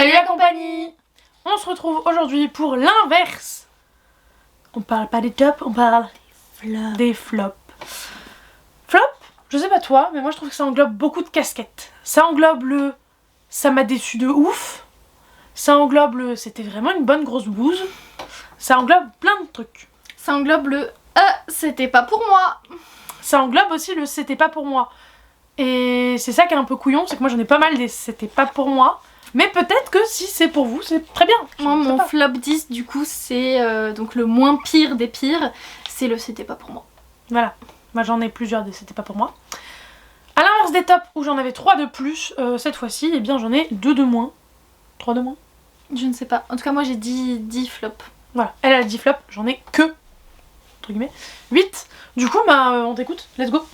Salut la compagnie! On se retrouve aujourd'hui pour l'inverse. On parle pas des tops, on parle des flops. Flop, je sais pas toi, mais moi je trouve que ça englobe beaucoup de casquettes. Ça englobe le ça m'a déçu de ouf. Ça englobe le c'était vraiment une bonne grosse bouse. Ça englobe plein de trucs. Ça englobe le c'était pas pour moi. Ça englobe aussi le c'était pas pour moi. Et c'est ça qui est un peu couillon, c'est que moi j'en ai pas mal des c'était pas pour moi. Mais peut-être que si c'est pour vous, c'est très bien. Moi, mon flop 10, du coup, c'est donc le moins pire des pires. C'est le c'était pas pour moi. Voilà. Moi j'en ai plusieurs des c'était pas pour moi. A l'inverse des tops où j'en avais 3 de plus, cette fois-ci, eh bien j'en ai 2 de moins. 3 de moins. Je ne sais pas. En tout cas, moi j'ai 10 flops. Voilà. Elle a 10 flops, j'en ai que, entre guillemets, 8. Du coup, on t'écoute. Let's go.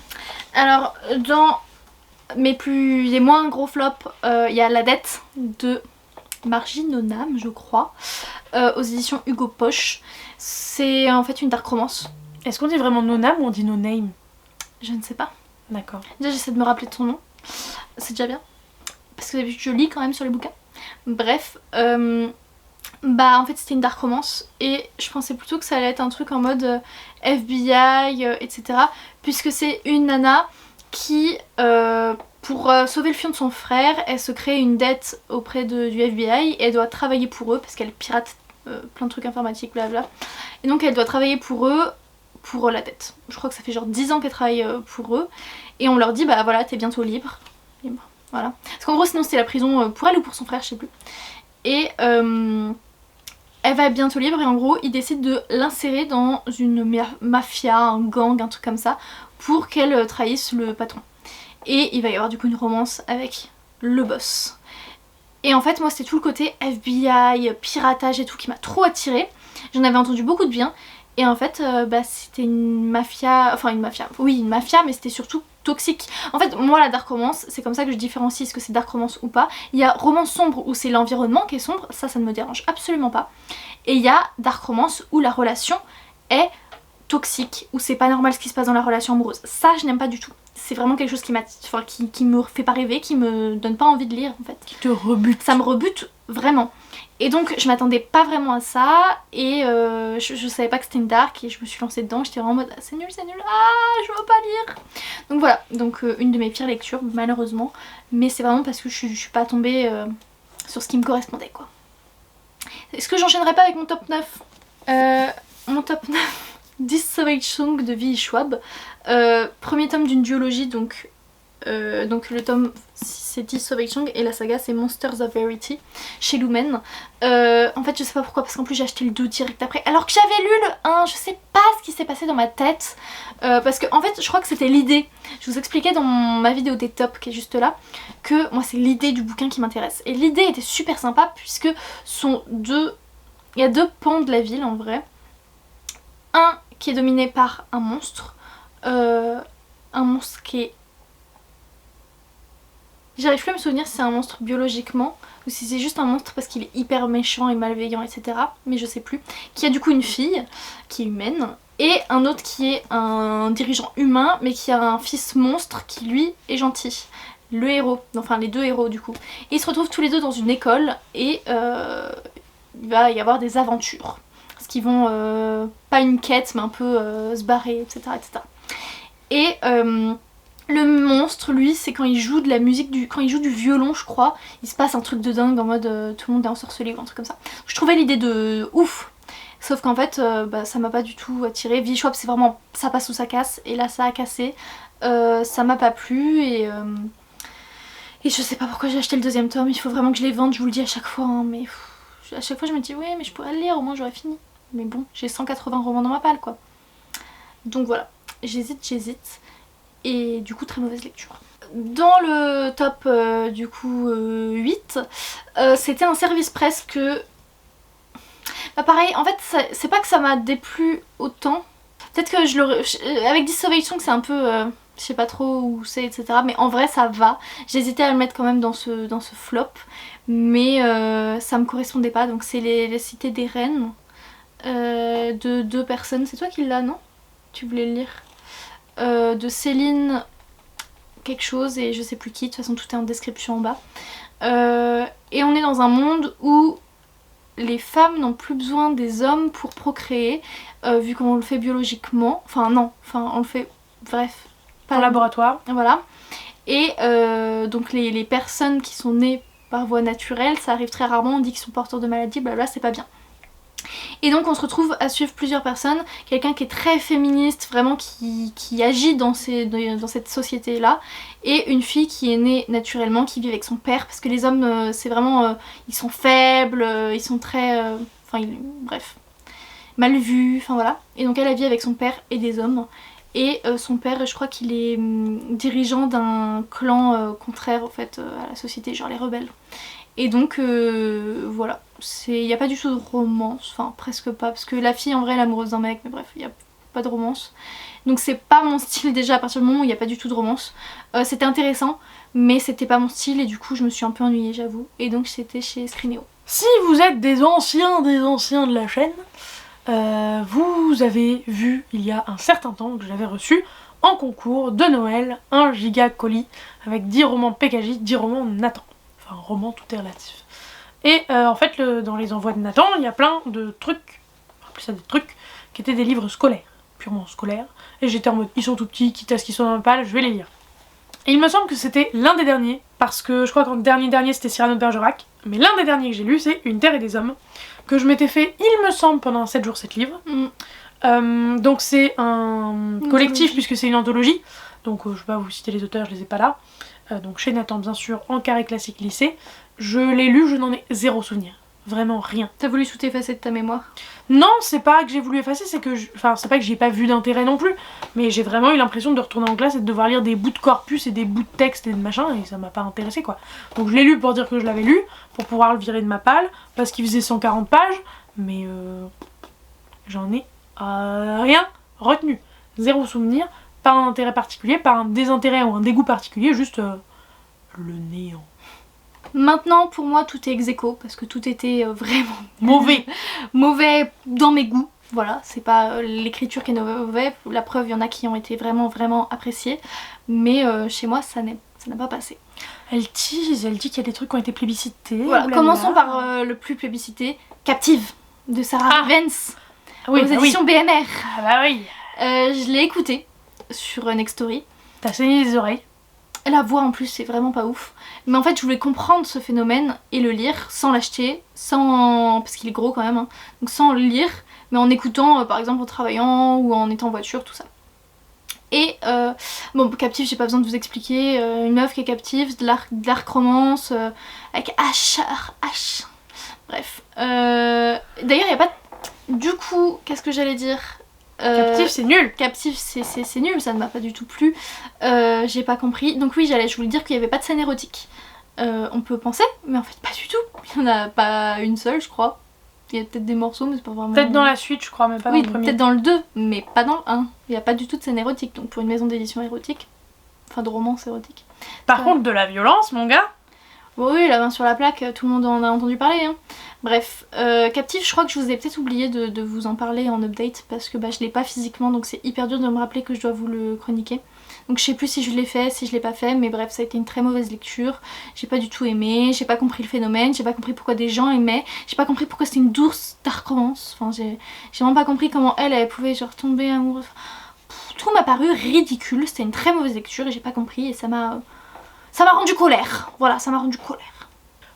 Alors, dans les moins gros flops, il y a La dette de Margie Nonam, je crois, aux éditions Hugo Poche. C'est en fait une dark romance. Est-ce qu'on dit vraiment no name ou on dit no name? Je ne sais pas. D'accord. Déjà, j'essaie de me rappeler de son nom. C'est déjà bien. Parce que d'habitude, je lis quand même sur les bouquins. Bref, en fait, c'était une dark romance. Et je pensais plutôt que ça allait être un truc en mode FBI, etc. Puisque c'est une nana qui, pour sauver le fion de son frère, elle se crée une dette auprès du FBI. Et elle doit travailler pour eux parce qu'elle pirate plein de trucs informatiques, blabla. Et donc, elle doit travailler pour eux. Pour la dette. Je crois que ça fait genre 10 ans qu'elle travaille pour eux. Et on leur dit, bah voilà, t'es bientôt libre. Voilà. Parce qu'en gros, sinon c'était la prison pour elle ou pour son frère, je sais plus. Et elle va être bientôt libre et en gros, ils décident de l'insérer dans une mafia, un gang, un truc comme ça, pour qu'elle trahisse le patron. Et il va y avoir du coup une romance avec le boss. Et en fait, moi, c'était tout le côté FBI, piratage et tout qui m'a trop attirée. J'en avais entendu beaucoup de bien. Et en fait, c'était une mafia, mais c'était surtout toxique. En fait, moi, la dark romance, c'est comme ça que je différencie est-ce que c'est dark romance ou pas. Il y a romance sombre où c'est l'environnement qui est sombre, ça ne me dérange absolument pas. Et il y a dark romance où la relation est toxique, où c'est pas normal ce qui se passe dans la relation amoureuse. Ça, je n'aime pas du tout. C'est vraiment quelque chose qui me fait pas rêver, qui me donne pas envie de lire en fait. Qui te rebute. Ça me rebute vraiment. Et donc je m'attendais pas vraiment à ça et je savais pas que c'était une dark et je me suis lancée dedans, j'étais vraiment en mode c'est nul, je veux pas lire. Donc voilà, donc une de mes pires lectures malheureusement, mais c'est vraiment parce que je suis pas tombée sur ce qui me correspondait quoi. Est-ce que j'enchaînerai pas avec mon top 9 Mon top 9, 10 Savage Song de V.E. Schwab, premier tome d'une duologie donc le tome c'est 10 Savage Song et la saga c'est Monsters of Verity chez Lumen. En fait je sais pas pourquoi parce qu'en plus j'ai acheté le 2 direct après alors que j'avais lu le 1, je sais pas ce qui s'est passé dans ma tête parce que en fait je crois que c'était l'idée. Je vous expliquais dans ma vidéo des tops qui est juste là que moi c'est l'idée du bouquin qui m'intéresse et l'idée était super sympa puisque il y a deux pans de la ville en vrai. Un qui est dominé par un monstre qui est... J'arrive plus à me souvenir si c'est un monstre biologiquement ou si c'est juste un monstre parce qu'il est hyper méchant et malveillant, etc. Mais je sais plus. Qui a du coup une fille qui est humaine et un autre qui est un dirigeant humain mais qui a un fils monstre qui lui est gentil. Le héros, enfin les deux héros du coup. Et ils se retrouvent tous les deux dans une école et il va y avoir des aventures. Parce qu'ils vont, pas une quête mais un peu se barrer, etc. etc. Et le monstre, lui, c'est quand il joue de la musique, quand il joue du violon, je crois, il se passe un truc de dingue en mode tout le monde est ensorcelé ou un truc comme ça. Je trouvais l'idée de ouf, sauf qu'en fait, ça m'a pas du tout attiré. V.E. Schwab, c'est vraiment ça passe ou ça casse, et là ça a cassé. Ça m'a pas plu et je sais pas pourquoi j'ai acheté le deuxième tome. Il faut vraiment que je les vende, je vous le dis à chaque fois, hein, mais à chaque fois je me dis oui, mais je pourrais le lire, au moins j'aurais fini. Mais bon, j'ai 180 romans dans ma palle quoi. Donc voilà, j'hésite. Et du coup très mauvaise lecture. Dans le top du coup 8, c'était un service presse que... pareil, en fait c'est pas que ça m'a déplu autant. Peut-être que avec 10 Savage Song c'est un peu... je sais pas trop où c'est etc. Mais en vrai ça va. J'hésitais à le mettre quand même dans ce flop. Mais ça me correspondait pas. Donc c'est les Cités des Reines de 2 personnes. C'est toi qui l'as non? Tu voulais le lire de Céline quelque chose et je sais plus qui, de toute façon tout est en description en bas. Et on est dans un monde où les femmes n'ont plus besoin des hommes pour procréer, vu qu'on le fait biologiquement. Enfin non, on le fait, bref. En laboratoire. Voilà. Et donc les personnes qui sont nées par voie naturelle, ça arrive très rarement, on dit qu'ils sont porteurs de maladies, blabla, c'est pas bien. Et donc on se retrouve à suivre plusieurs personnes, quelqu'un qui est très féministe, vraiment qui agit dans cette société-là, et une fille qui est née naturellement, qui vit avec son père, parce que les hommes, c'est vraiment... ils sont faibles, ils sont très... bref, mal vus, enfin voilà. Et donc elle vit avec son père et des hommes, et son père, je crois qu'il est dirigeant d'un clan contraire en fait à la société, genre les rebelles. Et donc voilà, il n'y a pas du tout de romance, enfin presque pas, parce que la fille en vrai elle est amoureuse d'un mec, mais bref, il n'y a pas de romance. Donc c'est pas mon style déjà à partir du moment où il n'y a pas du tout de romance. C'était intéressant, mais c'était pas mon style et du coup je me suis un peu ennuyée j'avoue. Et donc c'était chez Scrineo. Si vous êtes des anciens de la chaîne, vous avez vu il y a un certain temps que j'avais reçu en concours de Noël un giga colis avec 10 romans PKJ, 10 romans Nathan. Enfin, un roman, tout est relatif. Et en fait, dans les envois de Nathan, il y a plein de trucs, enfin plus ça des trucs, qui étaient des livres scolaires, purement scolaires. Et j'étais en mode, ils sont tout petits, quitte à ce qu'ils soient dans ma palle, je vais les lire. Et il me semble que c'était l'un des derniers, parce que je crois qu'en dernier c'était Cyrano de Bergerac, mais l'un des derniers que j'ai lu, c'est Une terre et des hommes, que je m'étais fait, il me semble, pendant 7 jours 7 livres. Donc c'est un collectif, puisque c'est une anthologie, donc je vais pas vous citer les auteurs, je les ai pas là. Donc chez Nathan bien sûr, en carré classique lycée. Je l'ai lu, je n'en ai zéro souvenir. Vraiment rien. T'as voulu tout effacer de ta mémoire? Non, c'est pas que j'ai voulu effacer, c'est que... Enfin, c'est pas que j'ai pas vu d'intérêt non plus, mais j'ai vraiment eu l'impression de retourner en classe et de devoir lire des bouts de corpus et des bouts de texte et de machin, et ça m'a pas intéressé quoi. Donc je l'ai lu pour dire que je l'avais lu, pour pouvoir le virer de ma palle, parce qu'il faisait 140 pages, mais j'en ai rien retenu. Zéro souvenir, pas un intérêt particulier, pas un désintérêt ou un dégoût particulier, juste le néant. Maintenant pour moi tout est ex aequo parce que tout était vraiment mauvais. Mauvais dans mes goûts. Voilà, c'est pas l'écriture qui est mauvaise, la preuve il y en a qui ont été vraiment appréciés, mais chez moi ça n'a pas passé. Elle dit qu'il y a des trucs qui ont été plébiscités. Voilà, commençons par le plus plébiscité, Captive de Sarah Vance, aux éditions BMR. Ah bah oui. Je l'ai écouté sur Nextory. T'as saigné les oreilles. La voix en plus c'est vraiment pas ouf. Mais en fait je voulais comprendre ce phénomène et le lire sans l'acheter, parce qu'il est gros quand même, hein. Donc sans le lire, mais en écoutant par exemple en travaillant ou en étant en voiture, tout ça. Et bon, Captive, j'ai pas besoin de vous expliquer, une meuf qui est captive, de l'arc romance, avec H. Bref. D'ailleurs il y a pas... Du coup, qu'est-ce que j'allais dire ? Captive c'est nul. Captive c'est nul, ça ne m'a pas du tout plu. J'ai pas compris. Donc oui, je voulais dire qu'il n'y avait pas de scène érotique. On peut penser, mais en fait pas du tout. Il n'y en a pas une seule je crois. Il y a peut-être des morceaux mais c'est pas vraiment... Peut-être dans la suite je crois, mais pas dans le premier. Peut-être dans le 2, mais pas dans le 1. Il n'y a pas du tout de scène érotique. Donc pour une maison d'édition érotique, enfin de romance érotique. Par contre de la violence mon gars. Oui, la main sur la plaque, tout le monde en a entendu parler. Hein. Bref, Captive, je crois que je vous ai peut-être oublié de vous en parler en update parce que je l'ai pas physiquement, donc c'est hyper dur de me rappeler que je dois vous le chroniquer. Donc je sais plus si je l'ai fait, si je l'ai pas fait, mais bref, ça a été une très mauvaise lecture. J'ai pas du tout aimé, j'ai pas compris le phénomène, j'ai pas compris pourquoi des gens aimaient, j'ai pas compris pourquoi c'était une douce dark romance. Enfin, j'ai vraiment pas compris comment elle pouvait genre tomber amoureuse. Tout m'a paru ridicule, c'était une très mauvaise lecture et j'ai pas compris et ça m'a rendu colère. Voilà, ça m'a rendu colère.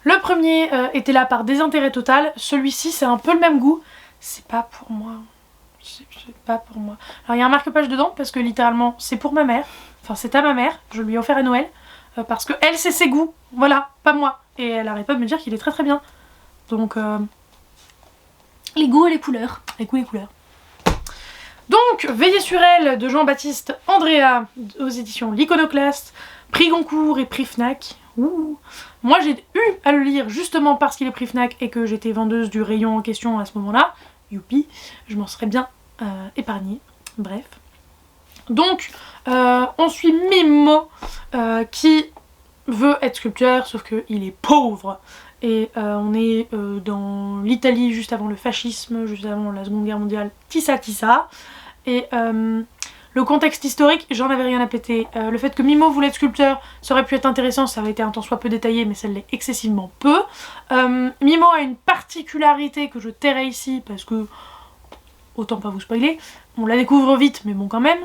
Le premier était là par désintérêt total, celui-ci c'est un peu le même goût. C'est pas pour moi. C'est pas pour moi. Alors il y a un marque-page dedans parce que littéralement c'est pour ma mère. Enfin c'est à ma mère, je lui ai offert à Noël. Parce que elle c'est ses goûts, voilà, pas moi. Et elle arrête pas de me dire qu'il est très bien. Donc les goûts et les couleurs. Les goûts et les couleurs. Donc Veillez sur elle de Jean-Baptiste Andrea aux éditions L'Iconoclaste, prix Goncourt et prix Fnac. Ouh. Moi j'ai eu à le lire justement parce qu'il est prix Fnac et que j'étais vendeuse du rayon en question à ce moment-là. Youpi, je m'en serais bien épargnée. Bref. Donc on suit Mimo qui veut être sculpteur sauf qu'il est pauvre. Et on est dans l'Italie juste avant le fascisme, juste avant la Seconde Guerre mondiale, tissa. Et Le contexte historique, j'en avais rien à péter. Le fait que Mimo voulait être sculpteur, ça aurait pu être intéressant, ça avait été un tant soit peu détaillé, mais ça l'est excessivement peu. Mimo a une particularité que je tairai ici, parce que, autant pas vous spoiler, on la découvre vite, mais bon quand même.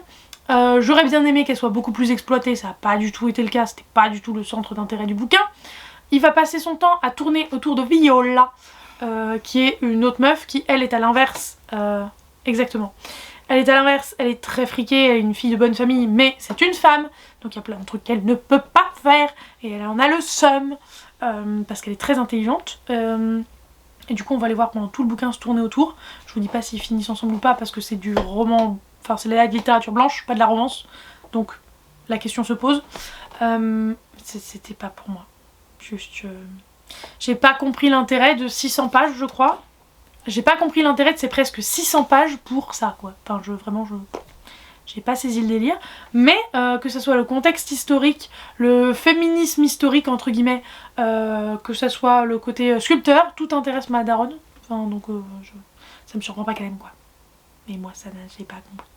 J'aurais bien aimé qu'elle soit beaucoup plus exploitée, ça n'a pas du tout été le cas, c'était pas du tout le centre d'intérêt du bouquin. Il va passer son temps à tourner autour de Viola, qui est une autre meuf qui, elle, est à l'inverse. Exactement. Elle est à l'inverse, elle est très friquée, elle est une fille de bonne famille, mais c'est une femme, donc il y a plein de trucs qu'elle ne peut pas faire, et elle en a le seum, parce qu'elle est très intelligente. Et du coup, on va les voir pendant tout le bouquin se tourner autour. Je vous dis pas s'ils finissent ensemble ou pas, parce que c'est du roman, enfin c'est de la littérature blanche, pas de la romance, donc la question se pose. C'était pas pour moi. Juste, j'ai pas compris l'intérêt de 600 pages, je crois. J'ai pas compris l'intérêt de ces presque 600 pages pour ça, quoi. Enfin, j'ai pas saisi le délire. Mais que ce soit le contexte historique, le féminisme historique, entre guillemets, que ce soit le côté sculpteur, tout intéresse ma daronne. Enfin, donc, ça me surprend pas qu'elle aime, quoi. Mais moi, j'ai pas compris.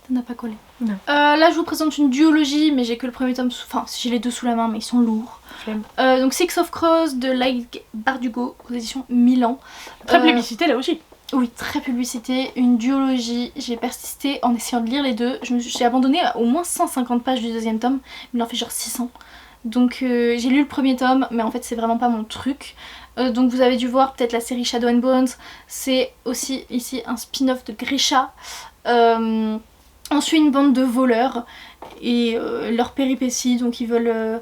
Ça n'a pas collé. Non. Là, je vous présente une duologie, mais j'ai que le premier tome, enfin, j'ai les deux sous la main, mais ils sont lourds. Donc Six of Crows de Laïc Bardugo, aux éditions Milan. Très plébiscité là aussi. Oui, très publicité, une duologie. J'ai persisté en essayant de lire les deux. J'ai abandonné à au moins 150 pages du deuxième tome, mais il en fait genre 600. Donc j'ai lu le premier tome, mais en fait c'est vraiment pas mon truc. Donc vous avez dû voir peut-être la série Shadow and Bones. C'est aussi ici un spin-off de Grisha. On suit une bande de voleurs et leurs péripéties, donc ils veulent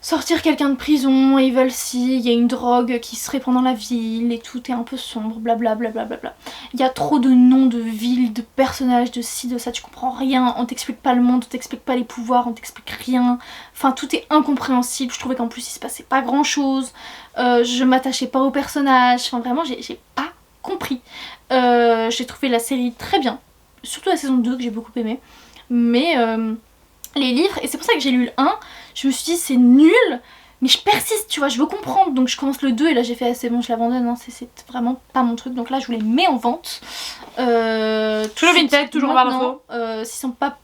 sortir quelqu'un de prison, ils veulent il y a une drogue qui se répand dans la ville et tout est un peu sombre, blablabla. Il y a trop de noms de villes, de personnages, de ci, de ça, tu comprends rien, on t'explique pas le monde, on t'explique pas les pouvoirs, on t'explique rien. Enfin tout est incompréhensible, je trouvais qu'en plus il se passait pas grand chose, je m'attachais pas aux personnages, enfin vraiment j'ai pas compris. J'ai trouvé la série très bien. Surtout la saison 2 que j'ai beaucoup aimé. Mais les livres, et c'est pour ça que j'ai lu le 1, je me suis dit c'est nul, mais je persiste, tu vois, je veux comprendre. Donc je commence le 2 et là j'ai fait c'est bon, je l'abandonne, hein, c'est vraiment pas mon truc. Donc là je vous les mets en vente. Toujours Vinted, toujours par l'info. S'ils sont pas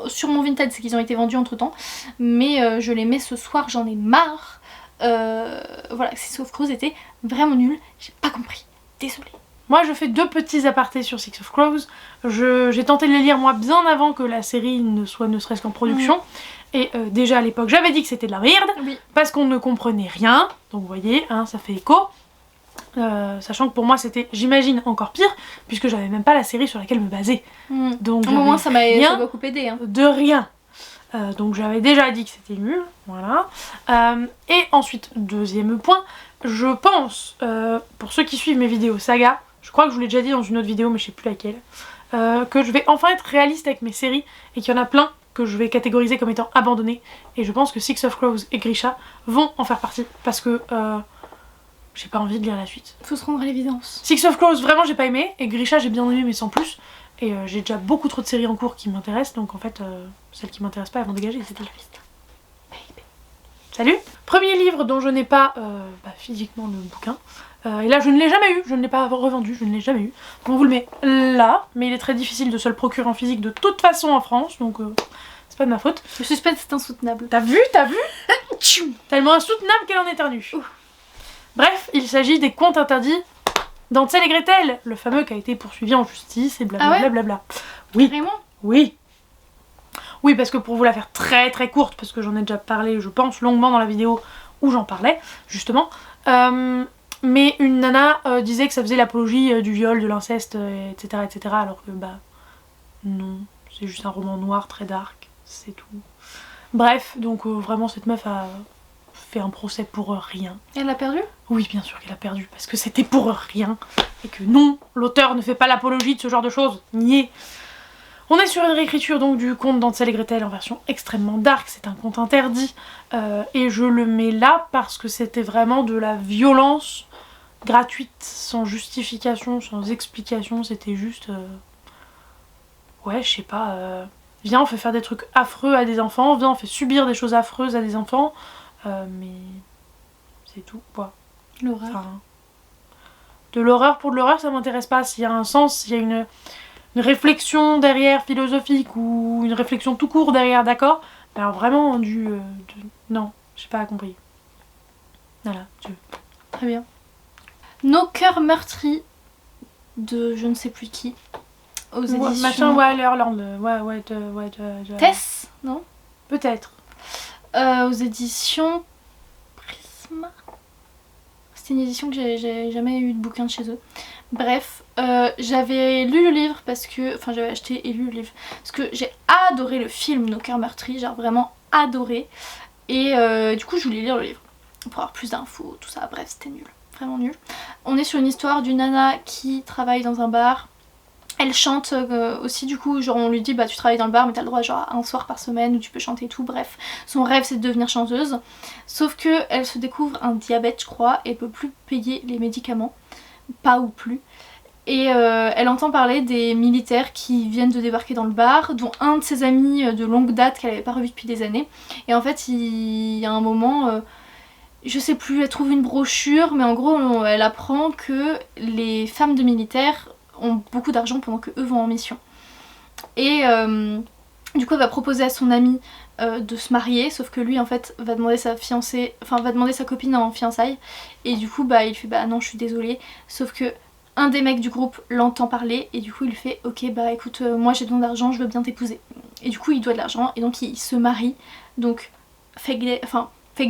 sur mon Vinted, c'est qu'ils ont été vendus entre temps. Mais je les mets ce soir, j'en ai marre. Voilà, Six of Crows était vraiment nul, j'ai pas compris, désolée. Moi je fais deux petits apartés sur Six of Crows. J'ai tenté de les lire moi bien avant que la série ne soit ne serait-ce qu'en production. Et déjà à l'époque j'avais dit que c'était de la merde, parce qu'on ne comprenait rien. Donc vous voyez, hein, ça fait écho. Sachant que pour moi c'était, j'imagine, encore pire, puisque j'avais même pas la série sur laquelle me baser. Donc au moins ça m'a beaucoup aidé. Hein. De rien. Donc j'avais déjà dit que c'était nul, voilà. Et ensuite, deuxième point, je pense, pour ceux qui suivent mes vidéos saga, je crois que je vous l'ai déjà dit dans une autre vidéo mais je sais plus laquelle, que je vais enfin être réaliste avec mes séries et qu'il y en a plein que je vais catégoriser comme étant abandonnées, et je pense que Six of Crows et Grisha vont en faire partie parce que j'ai pas envie de lire la suite. Faut se rendre à l'évidence. Six of Crows vraiment j'ai pas aimé, et Grisha j'ai bien aimé mais sans plus, et j'ai déjà beaucoup trop de séries en cours qui m'intéressent, donc en fait celles qui m'intéressent pas elles vont dégager, c'est tout. Salut. Premier livre dont je n'ai pas physiquement le bouquin. Et là je ne l'ai jamais eu, je ne l'ai pas revendu, je ne l'ai jamais eu. Donc on vous le met là, mais il est très difficile de se le procurer en physique de toute façon en France, donc c'est pas de ma faute. Le suspense c'est insoutenable. T'as vu Tellement insoutenable qu'elle en éternue. Bref, il s'agit des contes interdits d'Hansel et Gretel, le fameux qui a été poursuivi en justice et blablabla. Oui. Vraiment ? Oui. Oui, parce que pour vous la faire très très courte, parce que j'en ai déjà parlé, je pense, longuement dans la vidéo où j'en parlais, justement. Mais une nana disait que ça faisait l'apologie du viol, de l'inceste, etc., etc. Alors que non, c'est juste un roman noir très dark, c'est tout. Bref, donc vraiment cette meuf a fait un procès pour rien. Et elle a perdu ? Oui, bien sûr qu'elle a perdu, parce que c'était pour rien. Et que non, l'auteur ne fait pas l'apologie de ce genre de choses, niais. On est sur une réécriture donc du conte d'Hansel et Gretel en version extrêmement dark, c'est un conte interdit. Et je le mets là parce que c'était vraiment de la violence gratuite, sans justification, sans explication, c'était juste... Ouais, je sais pas... Viens, on fait faire des trucs affreux à des enfants, viens, on fait subir des choses affreuses à des enfants, mais... c'est tout, quoi. L'horreur. Enfin, de l'horreur pour de l'horreur, ça m'intéresse pas. S'il y a un sens, s'il y a une réflexion derrière philosophique ou une réflexion tout court derrière, d'accord? Alors vraiment non, j'ai pas compris. Voilà, Très bien. Nos cœurs meurtris de je ne sais plus qui. Aux éditions... Machin Wallerland. Tess, non? Peut-être. Aux éditions Prisma. C'était une édition que j'ai jamais eu de bouquin de chez eux. Bref, j'avais lu le livre parce que... Enfin, j'avais acheté et lu le livre. Parce que j'ai adoré le film Nos cœurs meurtris. Genre vraiment adoré. Et du coup, je voulais lire le livre. Pour avoir plus d'infos, tout ça. Bref, c'était nul. Vraiment nul. On est sur une histoire d'une nana qui travaille dans un bar. Elle chante aussi, du coup, genre on lui dit bah tu travailles dans le bar mais t'as le droit genre un soir par semaine où tu peux chanter et tout, bref. Son rêve c'est de devenir chanteuse. Sauf que elle se découvre un diabète je crois et peut plus payer les médicaments. Pas ou plus. Et elle entend parler des militaires qui viennent de débarquer dans le bar, dont un de ses amis de longue date qu'elle avait pas revu depuis des années. Et en fait il y a un moment... je sais plus, elle trouve une brochure, mais en gros elle apprend que les femmes de militaires ont beaucoup d'argent pendant que eux vont en mission. Et du coup elle va proposer à son ami de se marier, sauf que lui en fait va demander sa fiancée, enfin va demander sa copine en fiançailles. Et du coup bah il fait bah non je suis désolée, sauf que un des mecs du groupe l'entend parler et du coup il fait ok bah écoute moi j'ai besoin d'argent, je veux bien t'épouser. Et du coup il doit de l'argent et donc il se marie, donc fake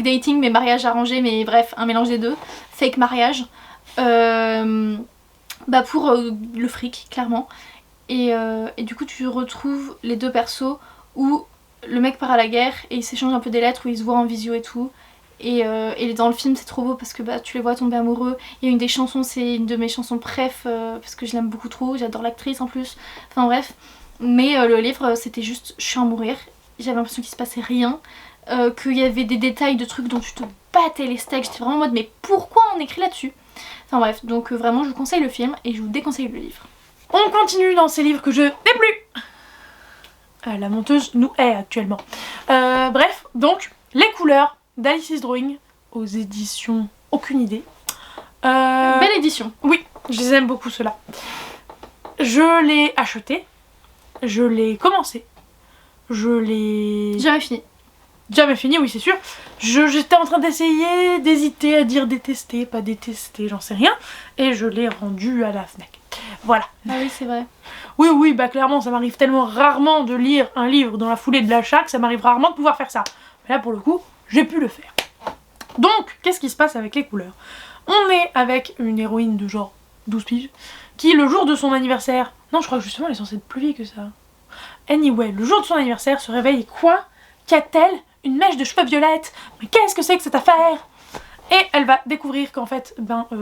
dating mais mariage arrangé, mais bref un mélange des deux, fake mariage. Bah pour le fric clairement et du coup tu retrouves les deux persos où le mec part à la guerre et ils s'échangent un peu des lettres, où ils se voient en visio et tout et dans le film c'est trop beau parce que bah, tu les vois tomber amoureux. Il y a une des chansons, c'est une de mes chansons préf parce que je l'aime beaucoup trop, j'adore l'actrice en plus, enfin bref. Mais le livre c'était juste je suis à mourir, j'avais l'impression qu'il se passait rien, qu'il y avait des détails de trucs dont tu te battais les steaks, j'étais vraiment en mode mais pourquoi on écrit là-dessus. Enfin bref, donc vraiment je vous conseille le film et je vous déconseille le livre. On continue dans ces livres que je n'ai plus. La monteuse nous hait actuellement. Bref, donc Les couleurs d'Alice's Drawing aux éditions aucune idée. Belle édition. Oui, je les aime beaucoup ceux-là. Je l'ai acheté, je l'ai commencé, je l'ai... Jamais fini. Jamais fini, oui c'est sûr. J'étais en train d'hésiter à dire détester, pas détester, j'en sais rien. Et je l'ai rendu à la Fnac. Voilà. Ah oui c'est vrai. Oui, bah clairement ça m'arrive tellement rarement de lire un livre dans la foulée de l'achat que ça m'arrive rarement de pouvoir faire ça. Mais là pour le coup, j'ai pu le faire. Donc, qu'est-ce qui se passe avec Les couleurs? On est avec une héroïne de genre 12 piges qui le jour de son anniversaire... Non je crois que justement elle est censée être plus vieille que ça. Anyway, le jour de son anniversaire se réveille et quoi? Qu'a-t-elle? Une mèche de cheveux violettes. Mais qu'est-ce que c'est que cette affaire? Et elle va découvrir qu'en fait,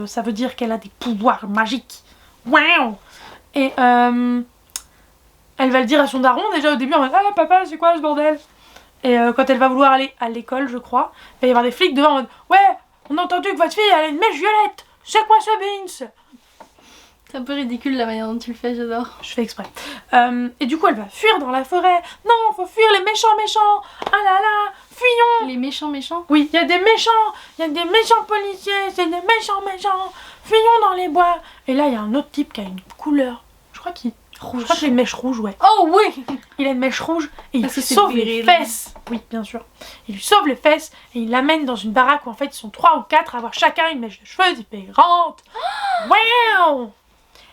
ça veut dire qu'elle a des pouvoirs magiques. Waouh! Et elle va le dire à son daron déjà au début en mode ah papa c'est quoi ce bordel? Et quand elle va vouloir aller à l'école je crois, il va y avoir des flics devant en mode ouais on a entendu que votre fille elle a une mèche violette. C'est quoi ce beans? C'est un peu ridicule la manière dont tu le fais, j'adore. Je fais exprès. Et du coup elle va fuir dans la forêt. Non, faut fuir les méchants. Ah là là, fuyons. Les méchants. Oui, il y a des méchants policiers, c'est des méchants. Fuyons dans les bois. Et là il y a un autre type qui a une couleur. Je crois qu'il a une mèche rouge, ouais. Oh oui. Il a une mèche rouge et il Parce que lui sauve les viril. fesses. Oui, bien sûr. Il lui sauve les fesses et il l'amène dans une baraque où en fait ils sont 3 ou 4 à avoir chacun une mèche de cheveux différente. Wow.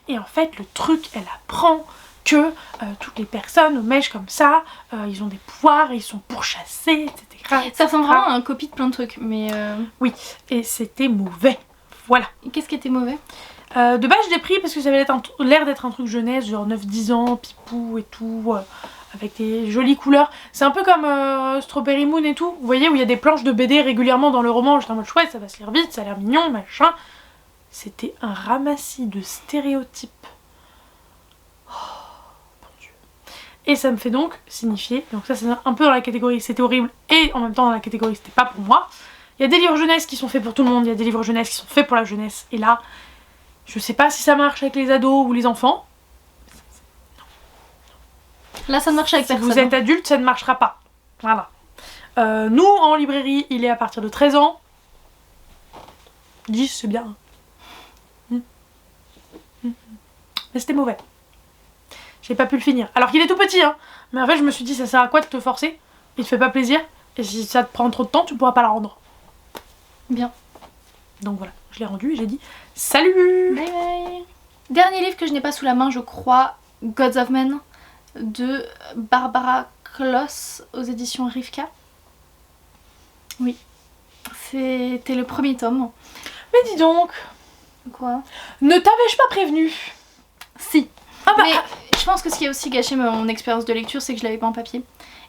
Et en fait, le truc, elle apprend que toutes les personnes aux mèches comme ça, ils ont des pouvoirs, et ils sont pourchassés, etc. Ça ressemble vraiment à un copie de plein de trucs, mais... Oui, et c'était mauvais. Voilà. Et qu'est-ce qui était mauvais? De base, je l'ai pris parce que ça avait l'air d'être un truc jeunesse, genre 9-10 ans, pipou et tout, avec des jolies couleurs. C'est un peu comme Strawberry Moon et tout, vous voyez, où il y a des planches de BD régulièrement dans le roman. J'étais en mode chouette, ça va se lire vite, ça a l'air mignon, machin. C'était un ramassis de stéréotypes. Oh, mon Dieu. Et ça me fait donc signifier, donc ça c'est un peu dans la catégorie c'était horrible et en même temps dans la catégorie c'était pas pour moi. Il y a des livres jeunesse qui sont faits pour tout le monde, il y a des livres jeunesse qui sont faits pour la jeunesse. Et là, je sais pas si ça marche avec les ados ou les enfants. Là ça ne marche avec si personne. Si vous êtes adulte, ça ne marchera pas. Voilà. Nous en librairie, il est à partir de 13 ans. 10 c'est bien. Mais c'était mauvais. j'ai pas pu le finir. Alors qu'il est tout petit, hein. Mais en fait, je me suis dit, ça sert à quoi de te forcer? Il te fait pas plaisir. Et si ça te prend trop de temps, tu pourras pas le rendre. Bien. Donc voilà, je l'ai rendu et j'ai dit salut. Bye bye. Dernier livre que je n'ai pas sous la main, je crois, Gods of Men de Barbara Kloss aux éditions Rivka. Oui. C'était le premier tome. Mais dis donc, Quoi? ne t'avais-je pas prévenu? Si. Ah bah, Mais je pense que ce qui a aussi gâché mon expérience de lecture, c'est que je l'avais pas en papier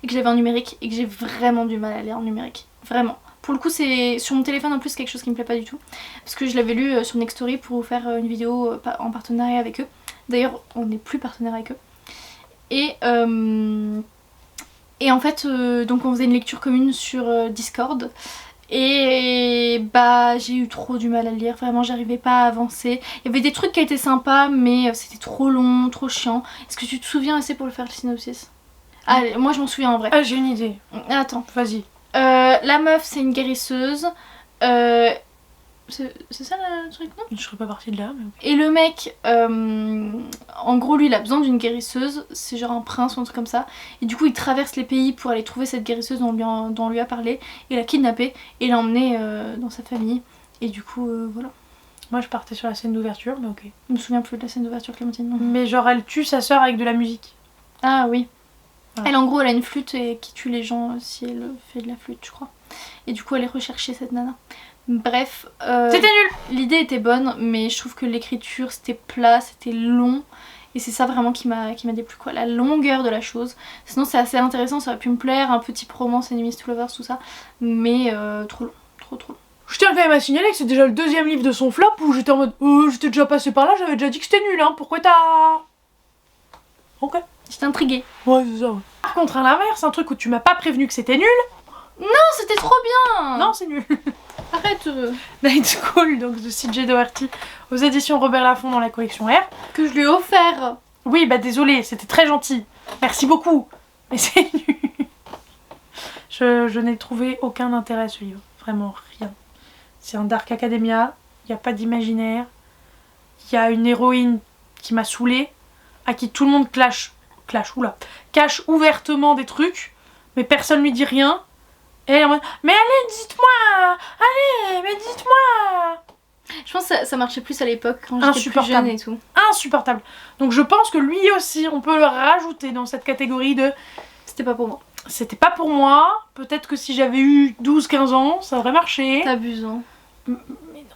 et que je l'avais en numérique et que j'ai vraiment du mal à lire en numérique. Vraiment. Pour le coup, c'est sur mon téléphone en plus quelque chose qui me plaît pas du tout. Parce que je l'avais lu sur Nextory pour vous faire une vidéo en partenariat avec eux. D'ailleurs, on n'est plus partenaire avec eux. Et en fait, donc on faisait une lecture commune sur Discord. Et bah j'ai eu trop du mal à lire, vraiment j'arrivais pas à avancer. Il y avait des trucs qui étaient sympas mais c'était trop long, trop chiant. Est-ce que tu te souviens assez pour le faire le synopsis? Allez, moi je m'en souviens en vrai. ah, j'ai une idée. Attends. Vas-y. La meuf c'est une guérisseuse. C'est ça le truc, non? Je serais pas partie de là, mais... Et le mec, en gros lui il a besoin d'une guérisseuse, c'est genre un prince ou un truc comme ça. Et du coup il traverse les pays pour aller trouver cette guérisseuse dont on lui a parlé. Il l'a kidnappée et l'a emmenée dans sa famille. Et du coup voilà. Moi je partais sur la scène d'ouverture, mais ok. Je me souviens plus de la scène d'ouverture, Clémentine. Non. Mais genre elle tue sa sœur avec de la musique. Ah oui. Voilà. Elle en gros elle a une flûte et qui tue les gens si elle fait de la flûte je crois. Et du coup elle est recherchée cette nana. Bref, c'était nul. L'idée était bonne mais je trouve que l'écriture c'était plat, c'était long. Et c'est ça vraiment qui m'a déplu quoi, la longueur de la chose. Sinon c'est assez intéressant, ça aurait pu me plaire, un petit romance Enemies to Lovers tout ça. Mais trop long, trop long. Je tiens quand même à signaler que c'est déjà le deuxième livre de son flop où j'étais en mode j'étais déjà passée par là, j'avais déjà dit que c'était nul hein, pourquoi t'as... Ok. J'étais intriguée. Ouais c'est ça ouais. Par contre à l'inverse, un truc où tu m'as pas prévenu que c'était nul. Non c'était trop bien. Non c'est nul. Arrête. Night School donc de CJ Doherty aux éditions Robert Laffont dans la collection R. Que je lui ai offert. Oui bah désolé, c'était très gentil. Merci beaucoup. Mais c'est nul. Je n'ai trouvé aucun intérêt à ce livre. Vraiment rien. C'est un Dark Academia, il n'y a pas d'imaginaire. Il y a une héroïne qui m'a saoulée, à qui tout le monde cache ouvertement des trucs, mais personne lui dit rien. Et elle est en mode mais allez dites-moi, allez mais dites-moi. Je pense que ça marchait plus à l'époque quand j'étais plus jeune et tout. Insupportable. Donc je pense que lui aussi on peut le rajouter dans cette catégorie de c'était pas pour moi. C'était pas pour moi, peut-être que si j'avais eu 12-15 ans ça aurait marché. T'abuses hein. Mais non,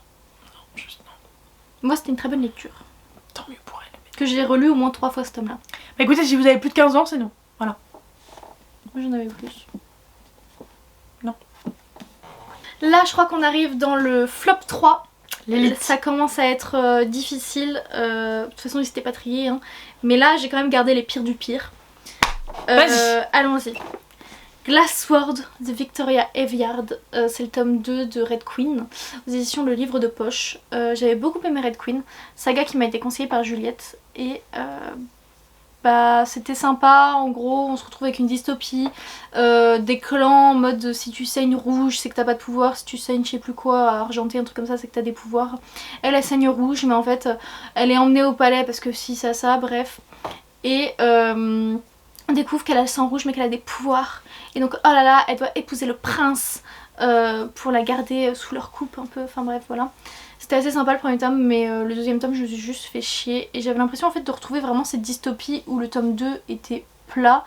juste non. Moi c'était une très bonne lecture. Tant mieux pour elle. Que j'ai relu au moins 3 fois ce tome là. Bah écoutez, si vous avez plus de 15 ans, c'est non. Voilà. Moi j'en avais plus. Non. Là je crois qu'on arrive dans le flop 3. L'élite. Ça commence à être difficile. De toute façon ils s'étaient pas triés hein. Mais là j'ai quand même gardé les pires du pire. Vas-y. Allons-y. Glassword de Victoria Aveyard, c'est le tome 2 de Red Queen, aux éditions Le Livre de Poche. J'avais beaucoup aimé Red Queen, saga qui m'a été conseillée par Juliette, et bah c'était sympa. En gros on se retrouve avec une dystopie, des clans en mode si tu saignes rouge c'est que t'as pas de pouvoir, si tu saignes je sais plus quoi, argenté, un truc comme ça c'est que t'as des pouvoirs. Elle saigne rouge mais en fait elle est emmenée au palais parce que si ça, bref. Et on découvre qu'elle a le sang rouge mais qu'elle a des pouvoirs. Et donc oh là là, elle doit épouser le prince pour la garder sous leur coupe un peu, enfin bref voilà. C'était assez sympa le premier tome mais le deuxième tome je me suis juste fait chier. Et j'avais l'impression en fait de retrouver vraiment cette dystopie où le tome 2 était plat.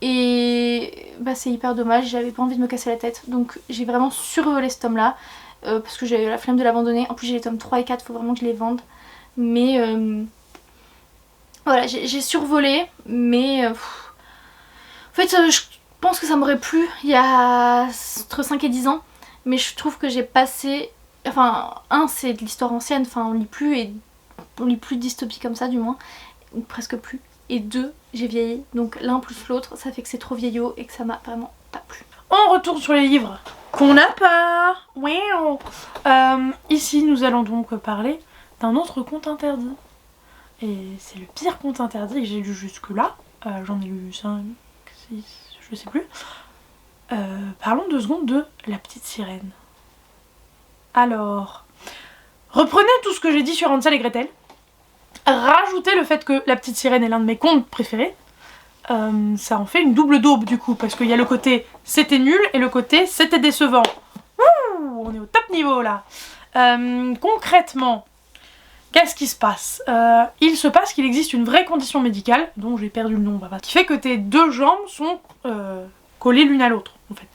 Et bah c'est hyper dommage, j'avais pas envie de me casser la tête. Donc j'ai vraiment survolé ce tome là parce que j'avais la flemme de l'abandonner. En plus j'ai les tomes 3 et 4, faut vraiment que je les vende. Mais voilà, j'ai survolé mais en fait je pense que ça m'aurait plu il y a entre 5 et 10 ans. Mais je trouve que j'ai passé... Enfin, c'est de l'histoire ancienne, enfin on lit plus de dystopie comme ça du moins. Ou presque plus. Et 2, j'ai vieilli. Donc l'un plus l'autre, ça fait que c'est trop vieillot et que ça m'a vraiment pas plu. On retourne sur les livres qu'on n'a pas. Oui. Ici nous allons donc parler d'un autre conte interdit. Et c'est le pire conte interdit que j'ai lu jusque là. J'en ai lu 5, 6, je sais plus. Parlons 2 secondes de La Petite Sirène. Alors, reprenez tout ce que j'ai dit sur Hansel et Gretel. rajouter le fait que La Petite Sirène est l'un de mes contes préférés, ça en fait une double daube du coup, parce qu'il y a le côté c'était nul et le côté c'était décevant. Ouh, on est au top niveau là. Concrètement, qu'est-ce qui se passe? Il se passe qu'il existe une vraie condition médicale, dont j'ai perdu le nom, qui fait que tes deux jambes sont collées l'une à l'autre, en fait.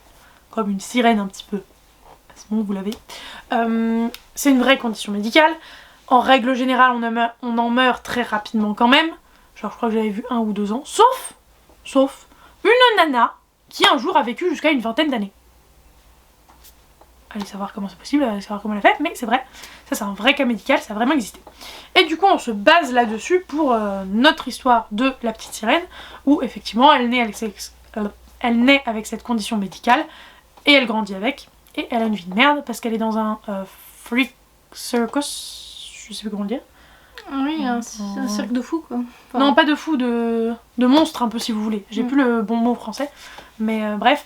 Comme une sirène un petit peu. C'est bon, vous l'avez. C'est une vraie condition médicale. En règle générale, on en meurt très rapidement quand même. Genre, je crois que j'avais vu 1 ou 2 ans. Sauf une nana qui un jour a vécu jusqu'à une 20aine d'années. Allez savoir comment c'est possible, allez savoir comment elle a fait, mais c'est vrai. Ça, c'est un vrai cas médical, ça a vraiment existé. Et du coup, on se base là-dessus pour notre histoire de La Petite Sirène, où effectivement, elle naît avec cette condition médicale, et elle grandit avec, et elle a une vie de merde, parce qu'elle est dans un freak circus, je sais plus comment le dire. Oui, un cirque de fous quoi. Enfin... Non, pas de fou, de monstre un peu si vous voulez. J'ai plus le bon mot français, mais bref.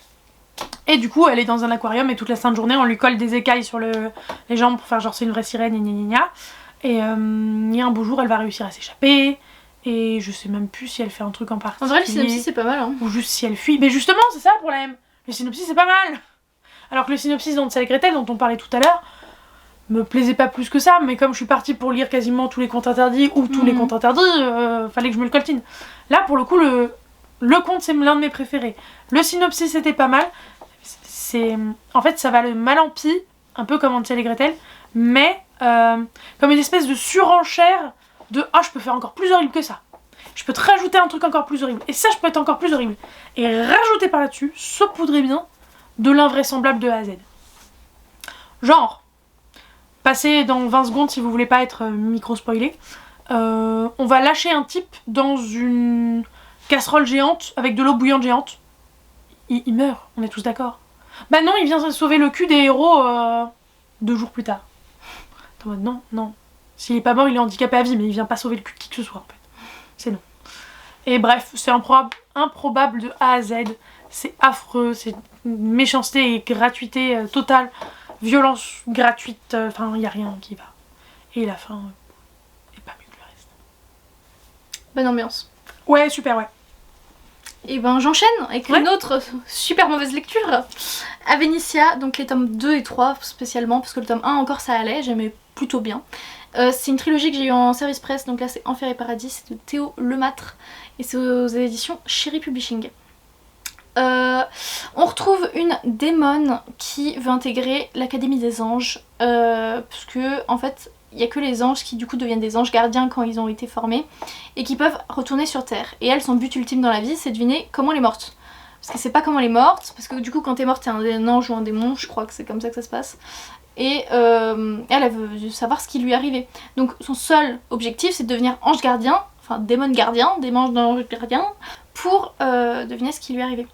Et du coup, elle est dans un aquarium et toute la sainte journée, on lui colle des écailles sur les jambes pour faire genre c'est une vraie sirène, et il y a un beau jour, elle va réussir à s'échapper. Et je sais même plus si elle fait un truc en particulier. En vrai, le synopsis c'est pas mal. Hein. Ou juste si elle fuit. Mais justement, c'est ça le problème. Le synopsis c'est pas mal. Alors que le synopsis d'Hansel et Gretel, dont on parlait tout à l'heure, me plaisait pas plus que ça. Mais comme je suis partie pour lire quasiment tous les contes interdits ou tous les contes interdits, fallait que je me le coltine. Là, pour le coup, le conte c'est l'un de mes préférés. Le synopsis c'était pas mal. En fait, ça va le mal en pis, un peu comme Hansel et Gretel, mais comme une espèce de surenchère de « Ah, je peux faire encore plus horrible que ça. Je peux te rajouter un truc encore plus horrible. Et ça, je peux être encore plus horrible. » Et rajouter par là-dessus, saupoudrer bien, de l'invraisemblable de A à Z. Genre, passez dans 20 secondes si vous voulez pas être micro-spoilé. On va lâcher un type dans une casserole géante avec de l'eau bouillante géante. Il meurt, on est tous d'accord. Bah non, il vient sauver le cul des héros 2 jours plus tard. Attends, non. S'il est pas mort, il est handicapé à vie, mais il vient pas sauver le cul de qui que ce soit en fait. C'est non. Et bref, c'est improbable de A à Z. C'est affreux, c'est méchanceté et gratuité totale. Violence gratuite, enfin il y a rien qui va. Et la fin est pas mieux que le reste. Bonne ambiance. Ouais, super, ouais. Et ben j'enchaîne avec une autre super mauvaise lecture. Avenicia, donc les tomes 2 et 3 spécialement, parce que le tome 1 encore ça allait, j'aimais plutôt bien. C'est une trilogie que j'ai eu en service presse, donc là c'est Enfer et Paradis, c'est de Théo Lemâtre et c'est aux éditions Chéri Publishing. On retrouve une démone qui veut intégrer l'Académie des Anges, parce que en fait il n'y a que les anges qui du coup deviennent des anges gardiens quand ils ont été formés et qui peuvent retourner sur Terre. Et elle, son but ultime dans la vie, c'est de deviner comment elle est morte. Parce qu'elle sait pas comment elle est morte, parce que du coup quand t'es morte t'es un ange ou un démon, je crois que c'est comme ça que ça se passe. Et elle veut savoir ce qui lui est arrivé. Donc son seul objectif c'est de devenir ange gardien, enfin démon gardien, démon d'ange gardien, pour deviner ce qui lui est arrivé.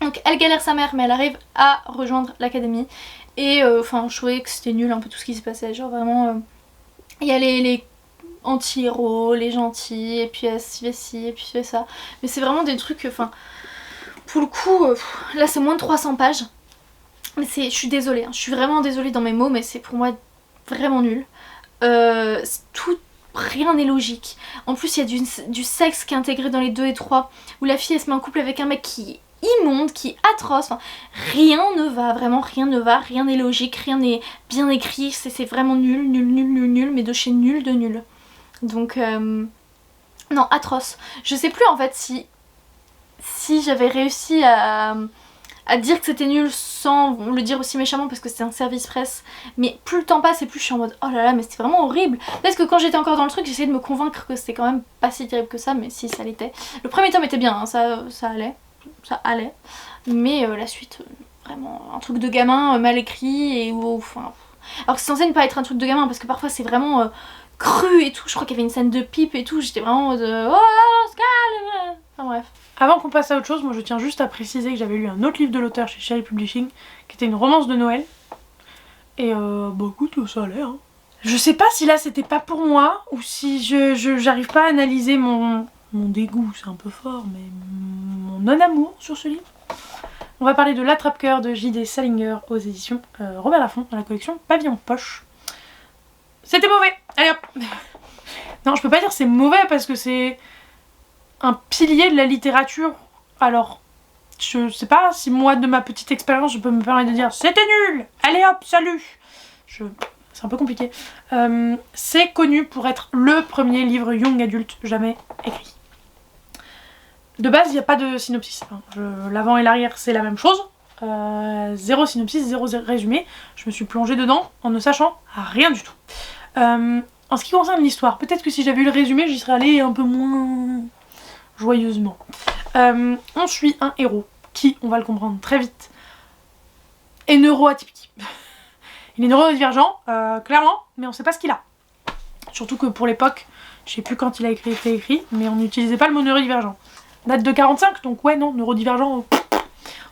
Donc elle galère sa mère mais elle arrive à rejoindre l'académie. Et enfin je trouvais que c'était nul un peu tout ce qui se passait, genre vraiment... Il y a les anti-héros, les gentils, et puis elle fait ci, et puis elle fait ça. Mais c'est vraiment des trucs, enfin... Pour le coup, là c'est moins de 300 pages. Mais je suis désolée, hein, je suis vraiment désolée dans mes mots, mais c'est pour moi vraiment nul. Rien n'est logique. En plus il y a du sexe qui est intégré dans les 2 et 3, où la fille elle se met en couple avec un mec qui... immonde, qui est atroce, enfin, rien ne va, vraiment rien ne va, rien n'est logique, rien n'est bien écrit, c'est vraiment nul, mais de chez nul de nul. Donc, non, atroce. Je sais plus en fait si j'avais réussi à dire que c'était nul sans le dire aussi méchamment parce que c'était un service presse, mais plus le temps passe et plus je suis en mode oh là là mais c'était vraiment horrible. Parce que quand j'étais encore dans le truc j'essayais de me convaincre que c'était quand même pas si terrible que ça, mais si ça l'était. Le premier tome était bien, hein, ça allait, mais la suite vraiment un truc de gamin mal écrit et enfin alors que c'est censé ne pas être un truc de gamin parce que parfois c'est vraiment cru et tout, je crois qu'il y avait une scène de pipe et tout, j'étais vraiment en mode oh se calme. Enfin bref. Avant qu'on passe à autre chose, moi je tiens juste à préciser que j'avais lu un autre livre de l'auteur chez Chéri Publishing qui était une romance de Noël et bah écoute ça allait hein. Je sais pas si là c'était pas pour moi ou si j'arrive pas à analyser mon dégoût, c'est un peu fort, mais mon non-amour sur ce livre. On va parler de L'Attrape-Cœur de J.D. Salinger aux éditions Robert Laffont dans la collection Pavillon Poche. C'était mauvais, allez hop. Non, je peux pas dire c'est mauvais parce que c'est un pilier de la littérature. Alors, je sais pas si moi, de ma petite expérience, je peux me permettre de dire c'était nul, allez hop, salut. C'est un peu compliqué. C'est connu pour être le premier livre young adulte jamais écrit. De base, il n'y a pas de synopsis. L'avant et l'arrière, c'est la même chose. Zéro synopsis, zéro résumé. Je me suis plongée dedans en ne sachant rien du tout. En ce qui concerne l'histoire, peut-être que si j'avais eu le résumé, j'y serais allée un peu moins joyeusement. On suit un héros qui, on va le comprendre très vite, est neuroatypique. Il est neurodivergent, clairement, mais on sait pas ce qu'il a. Surtout que pour l'époque, je sais plus quand il a été écrit, mais on n'utilisait pas le mot neurodivergent. Date de 45, donc ouais, non, neurodivergent, on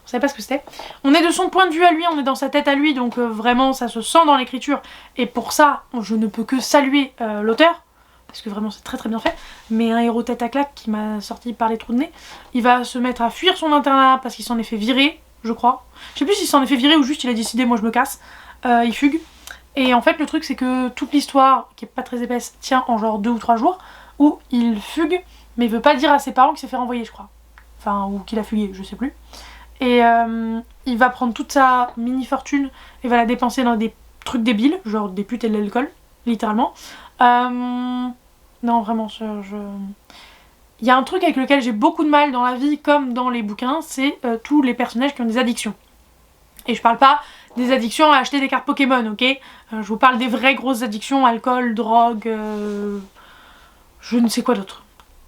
savait pas ce que c'était. On est de son point de vue à lui, on est dans sa tête à lui, donc vraiment ça se sent dans l'écriture. Et pour ça, je ne peux que saluer l'auteur, parce que vraiment c'est très très bien fait. Mais un héros tête à claque qui m'a sorti par les trous de nez, il va se mettre à fuir son internat parce qu'il s'en est fait virer, je crois. Je sais plus s'il s'en est fait virer ou juste il a décidé moi je me casse. Il fugue. Et en fait le truc c'est que toute l'histoire, qui est pas très épaisse, tient en genre 2 ou 3 jours, où il fugue, mais il veut pas dire à ses parents qu'il s'est fait renvoyer, je crois. Enfin, ou qu'il a fugué, je sais plus. Et il va prendre toute sa mini fortune et va la dépenser dans des trucs débiles, genre des putes et de l'alcool, littéralement. Non, vraiment, il y a un truc avec lequel j'ai beaucoup de mal dans la vie, comme dans les bouquins, c'est tous les personnages qui ont des addictions. Et je parle pas des addictions à acheter des cartes Pokémon, ok? Je vous parle des vraies grosses addictions, alcool, drogue, je ne sais quoi d'autre.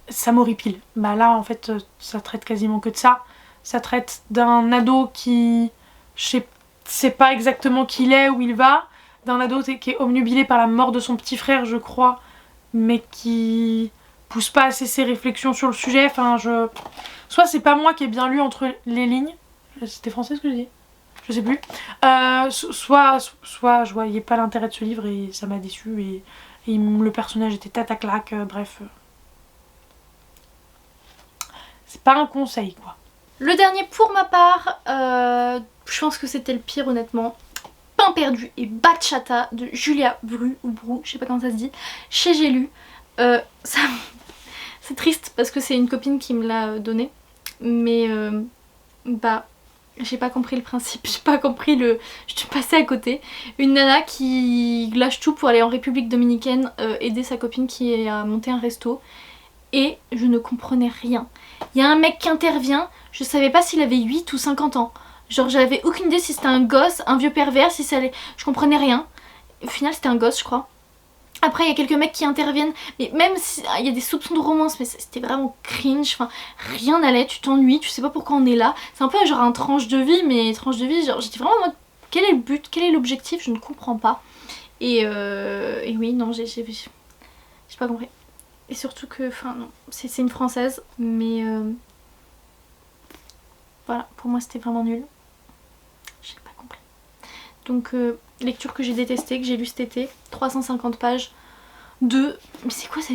Ça m'horripile. Bah là, en fait, ça traite quasiment que de ça. Ça traite d'un ado qui, je sais pas exactement qui il est, où il va, d'un ado qui est obnubilé par la mort de son petit frère, je crois, mais qui pousse pas assez ses réflexions sur le sujet. Enfin, soit c'est pas moi qui ai bien lu entre les lignes, c'était français ce que je dis, je sais plus, soit je voyais pas l'intérêt de ce livre et ça m'a déçu et le personnage était tête à claque, bref. C'est pas un conseil quoi. Le dernier pour ma part, je pense que c'était le pire honnêtement. Pain perdu et Bachata de Julia Bru, ou Brou, je sais pas comment ça se dit, chez J'ai lu. C'est triste parce que c'est une copine qui me l'a donné, mais bah j'ai pas compris le principe, j'ai pas compris je suis passée à côté. Une nana qui lâche tout pour aller en République Dominicaine aider sa copine qui a monté un resto et je ne comprenais rien. Il y a un mec qui intervient, je savais pas s'il avait 8 ou 50 ans. Genre j'avais aucune idée si c'était un gosse, un vieux pervers, si ça allait... Je comprenais rien. Au final c'était un gosse je crois. Après il y a quelques mecs qui interviennent, mais même s'il y a des soupçons de romance, mais c'était vraiment cringe, enfin rien n'allait, tu t'ennuies, tu sais pas pourquoi on est là. C'est un peu genre un tranche de vie, mais tranche de vie, genre j'étais vraiment en mode quel est le but, quel est l'objectif, je ne comprends pas. Et oui non j'ai pas compris. Et surtout que, enfin non, c'est une française, mais voilà, pour moi c'était vraiment nul. J'ai pas compris. Donc lecture que j'ai détestée, que j'ai lue cet été, 350 pages de... Mais c'est quoi ça?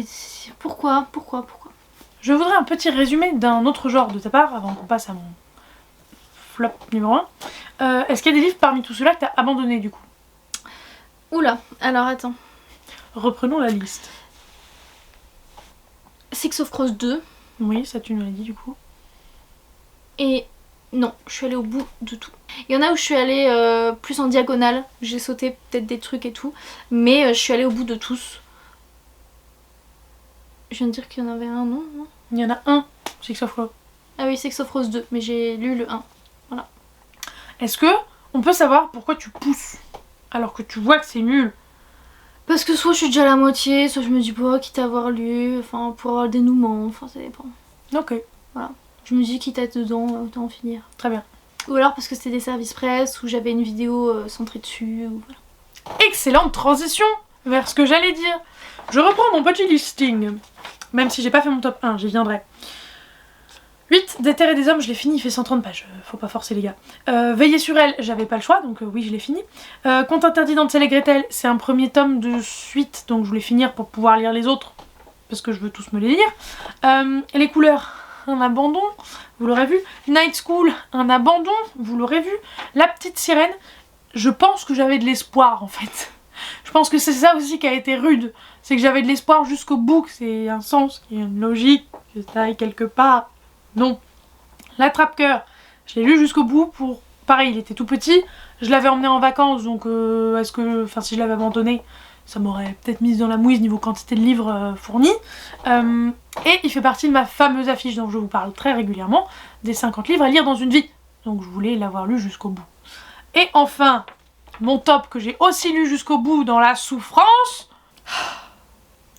Pourquoi? Je voudrais un petit résumé d'un autre genre de ta part, avant qu'on passe à mon flop numéro 1. Est-ce qu'il y a des livres parmi tout cela que t'as abandonné du coup? Oula, alors attends. Reprenons la liste. Six of Crows 2. Oui, ça tu nous l'as dit du coup. Et non, je suis allée au bout de tout. Il y en a où je suis allée plus en diagonale, j'ai sauté peut-être des trucs et tout, mais je suis allée au bout de tous. Je viens de dire qu'il y en avait un, non? Il y en a un, Six of Crows. Ah oui, Six of Crows 2, mais j'ai lu le 1. Voilà. Est-ce que on peut savoir pourquoi tu pousses alors que tu vois que c'est nul? Parce que soit je suis déjà à la moitié, soit je me dis pas quitte à avoir lu, enfin pour avoir le dénouement, enfin ça dépend. Ok. Voilà. Je me dis quitte à être dedans, autant en finir. Très bien. Ou alors parce que c'était des services presse, ou j'avais une vidéo centrée dessus, ou voilà. Excellente transition vers ce que j'allais dire. Je reprends mon petit listing. Même si j'ai pas fait mon top 1, j'y viendrai. 8, Des terres et des hommes, je l'ai fini, il fait 130 pages, faut pas forcer les gars. Veiller sur elle, j'avais pas le choix, donc oui je l'ai fini. Conte interdit d'Hansel et Gretel, c'est un premier tome de suite, donc je voulais finir pour pouvoir lire les autres, parce que je veux tous me les lire. Les couleurs, un abandon, vous l'aurez vu. Night School, un abandon, vous l'aurez vu. La petite sirène, je pense que j'avais de l'espoir en fait. Je pense que c'est ça aussi qui a été rude, c'est que j'avais de l'espoir jusqu'au bout, que c'est un sens, qu'il y a une logique, que ça aille quelque part. Non. L'attrape-cœur, je l'ai lu jusqu'au bout pour... Pareil, il était tout petit, je l'avais emmené en vacances, donc est-ce que... Enfin, si je l'avais abandonné, ça m'aurait peut-être mise dans la mouise niveau quantité de livres fournis. Et il fait partie de ma fameuse affiche dont je vous parle très régulièrement, des 50 livres à lire dans une vie. Donc je voulais l'avoir lu jusqu'au bout. Et enfin, mon top que j'ai aussi lu jusqu'au bout dans la souffrance,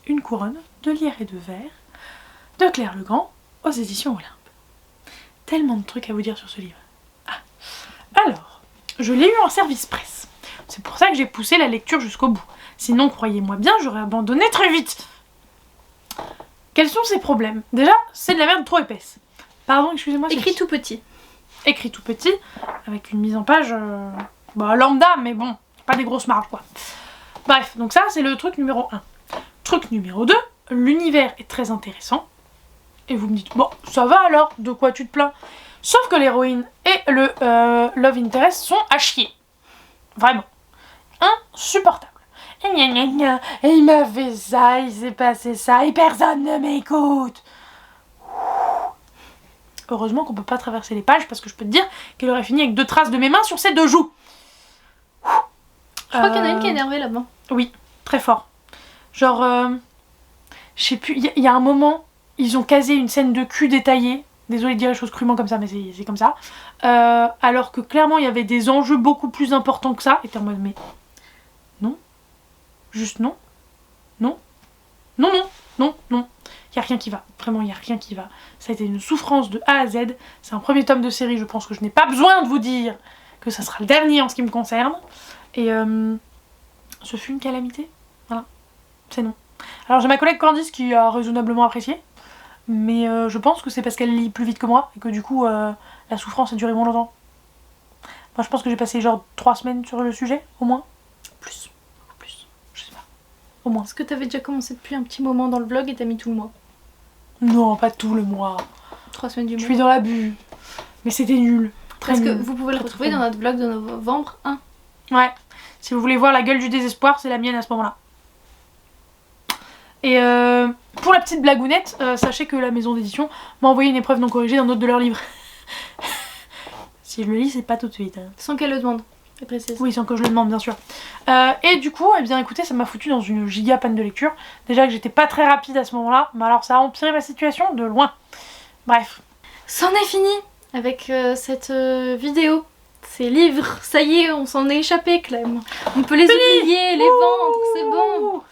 Une couronne de lierre et de verre, de Claire Legrand, aux éditions Olympe. Tellement de trucs à vous dire sur ce livre. Alors, je l'ai eu en service presse. C'est pour ça que j'ai poussé la lecture jusqu'au bout. Sinon, croyez-moi bien, j'aurais abandonné très vite. Quels sont ces problèmes? Déjà, c'est de la merde trop épaisse. Pardon, excusez-moi. Écrit tout petit. Écrit tout petit, avec une mise en page lambda, mais bon, pas des grosses marges quoi. Bref, donc ça c'est le truc numéro 1. Truc numéro 2, l'univers est très intéressant. Et vous me dites, bon, ça va alors, de quoi tu te plains? Sauf que l'héroïne et le love interest sont à chier. Vraiment. Insupportable. Et il m'a fait ça, il s'est passé ça, et personne ne m'écoute. Heureusement qu'on peut pas traverser les pages parce que je peux te dire qu'elle aurait fini avec 2 traces de mes mains sur ses 2 joues. Je crois qu'il y en a une qui est énervée là-bas. Oui, très fort. Genre, je sais plus, il y a un moment, ils ont casé une scène de cul détaillée. Désolée de dire les choses crûment comme ça, mais c'est comme ça. Alors que clairement, il y avait des enjeux beaucoup plus importants que ça. Et t'es en mode, mais non. Juste non. Non. Non, non, non, non. Il n'y a rien qui va. Vraiment, il n'y a rien qui va. Ça a été une souffrance de A à Z. C'est un premier tome de série. Je pense que je n'ai pas besoin de vous dire que ça sera le dernier en ce qui me concerne. Et ce fut une calamité. Voilà. C'est non. Alors j'ai ma collègue Candice qui a raisonnablement apprécié. Mais je pense que c'est parce qu'elle lit plus vite que moi. Et que du coup, la souffrance a duré moins longtemps. Moi, je pense que j'ai passé genre 3 semaines sur le sujet, au moins. Plus. Je sais pas. Au moins. Est-ce que t'avais déjà commencé depuis un petit moment dans le blog et t'as mis tout le mois? Non, pas tout le mois. 3 semaines du mois. Je suis dans l'abus. Mais c'était nul. Très Parce que nul. vous pouvez le retrouver dans notre blog de novembre 1. Ouais. Si vous voulez voir la gueule du désespoir, c'est la mienne à ce moment-là. Et pour la petite blagounette, sachez que la maison d'édition m'a envoyé une épreuve non corrigée d'un autre de leurs livres. Si je le lis, c'est pas tout de suite. Hein. Sans qu'elle le demande. Oui, sans que je le demande, bien sûr. Et du coup, eh bien écoutez, ça m'a foutu dans une giga panne de lecture. Déjà que j'étais pas très rapide à ce moment-là, mais alors ça a empiré ma situation de loin. Bref. C'en est fini avec cette vidéo. Ces livres, ça y est, on s'en est échappé, Clem. On peut les oublier, les vendre, c'est bon.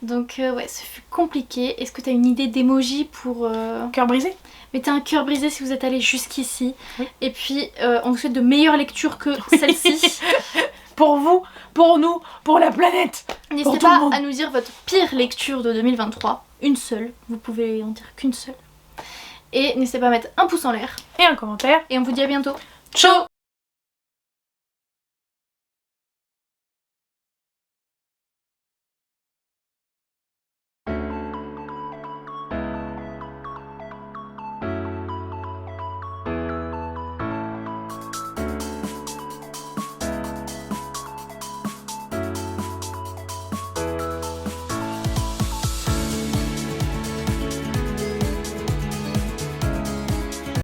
Donc ouais, ce fut compliqué. Est-ce que t'as une idée d'emoji pour... Cœur brisé? Mettez un cœur brisé si vous êtes allé jusqu'ici. Oui. Et puis, on vous souhaite de meilleures lectures que celle-ci. Pour vous, pour nous, pour la planète. N'hésitez pas à nous dire votre pire lecture de 2023. Une seule. Vous pouvez en dire qu'une seule. Et n'hésitez pas à mettre un pouce en l'air. Et un commentaire. Et on vous dit à bientôt. Ciao.